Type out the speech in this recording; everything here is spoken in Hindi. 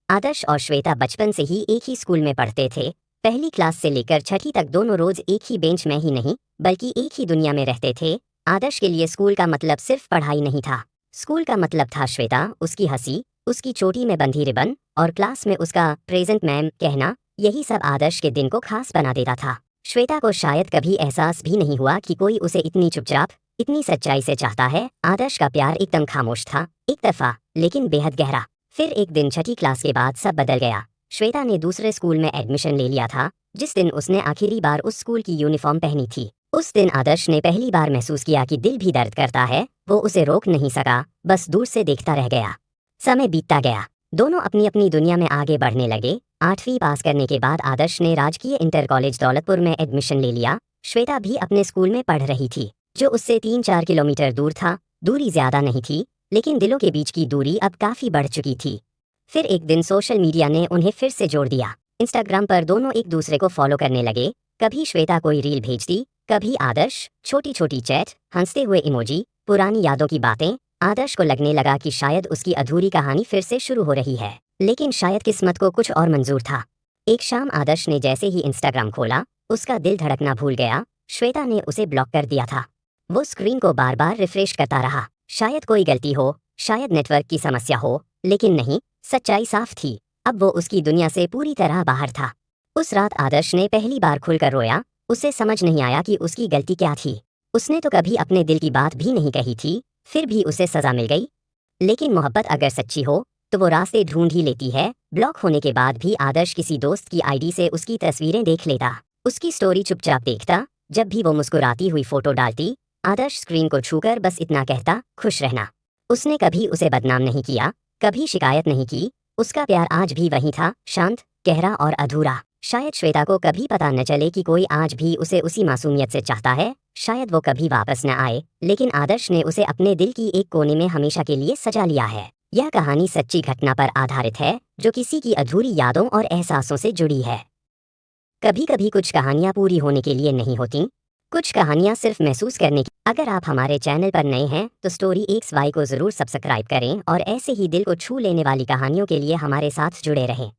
आदर्श और श्वेता बचपन से ही एक ही स्कूल में पढ़ते थे। पहली क्लास से लेकर छठी तक दोनों रोज एक ही बेंच में ही नहीं बल्कि एक ही दुनिया में रहते थे। आदर्श के लिए स्कूल का मतलब सिर्फ पढ़ाई नहीं था। स्कूल का मतलब था श्वेता, उसकी हंसी, उसकी चोटी में बंधी रिबन और क्लास में उसका प्रेजेंट मैम कहना। यही सब आदर्श के दिन को खास बना देता था। श्वेता को शायद कभी एहसास भी नहीं हुआ कि कोई उसे इतनी चुपचाप, इतनी सच्चाई से चाहता है। आदर्श का प्यार एकदम खामोश था, एक तरफा, लेकिन बेहद गहरा। फिर एक दिन छठी क्लास के बाद सब बदल गया। श्वेता ने दूसरे स्कूल में एडमिशन ले लिया था। जिस दिन उसने आखिरी बार उस स्कूल की यूनिफॉर्म पहनी थी, उस दिन आदर्श ने पहली बार महसूस किया कि दिल भी दर्द करता है। वो उसे रोक नहीं सका, बस दूर से देखता रह गया। समय बीतता गया, दोनों अपनी अपनी दुनिया में आगे बढ़ने लगे। 8वीं पास करने के बाद आदर्श ने राजकीय इंटर कॉलेज दौलतपुर में एडमिशन ले लिया। श्वेता भी अपने स्कूल में पढ़ रही थी, जो उससे 3-4 किलोमीटर दूर था। दूरी ज्यादा नहीं थी, लेकिन दिलों के बीच की दूरी अब काफी बढ़ चुकी थी। फिर एक दिन सोशल मीडिया ने उन्हें फिर से जोड़ दिया। इंस्टाग्राम पर दोनों एक दूसरे को फॉलो करने लगे। कभी श्वेता कोई रील भेजती, कभी आदर्श। छोटी छोटी चैट, हंसते हुए इमोजी, पुरानी यादों की बातें। आदर्श को लगने लगा कि शायद उसकी अधूरी कहानी फिर से शुरू हो रही है, लेकिन शायद किस्मत को कुछ और मंजूर था। एक शाम आदर्श ने जैसे ही इंस्टाग्राम खोला, उसका दिल धड़कना भूल गया। श्वेता ने उसे ब्लॉक कर दिया था। वो स्क्रीन को बार बार रिफ्रेश करता रहा। शायद कोई गलती हो, शायद नेटवर्क की समस्या हो, लेकिन नहीं, सच्चाई साफ थी। अब वो उसकी दुनिया से पूरी तरह बाहर था। उस रात आदर्श ने पहली बार खुलकर रोया। उसे समझ नहीं आया कि उसकी गलती क्या थी। उसने तो कभी अपने दिल की बात भी नहीं कही थी, फिर भी उसे सजा मिल गई। लेकिन मोहब्बत अगर सच्ची हो तो वो रास्ते ढूंढ ही लेती है। ब्लॉक होने के बाद भी आदर्श किसी दोस्त की आईडी से उसकी तस्वीरें देख लेता, उसकी स्टोरी चुपचाप देखता। जब भी वो मुस्कुराती हुई फोटो डालती, आदर्श स्क्रीन को छूकर बस इतना कहता, खुश रहना। उसने कभी उसे बदनाम नहीं किया, कभी शिकायत नहीं की। उसका प्यार आज भी वही था, शांत, गहरा और अधूरा। शायद श्वेता को कभी पता न चले कि कोई आज भी उसे उसी मासूमियत से चाहता है। शायद वो कभी वापस न आए, लेकिन आदर्श ने उसे अपने दिल की एक कोने में हमेशा के लिए सजा लिया है। यह कहानी सच्ची घटना पर आधारित है, जो किसी की अधूरी यादों और एहसासों से जुड़ी है। कभी कभी कुछ कहानियाँ पूरी होने के लिए नहीं होती, कुछ कहानियाँ सिर्फ महसूस करने की। अगर आप हमारे चैनल पर नए हैं तो स्टोरी XY को जरूर सब्सक्राइब करें और ऐसे ही दिल को छू लेने वाली कहानियों के लिए हमारे साथ जुड़े रहें।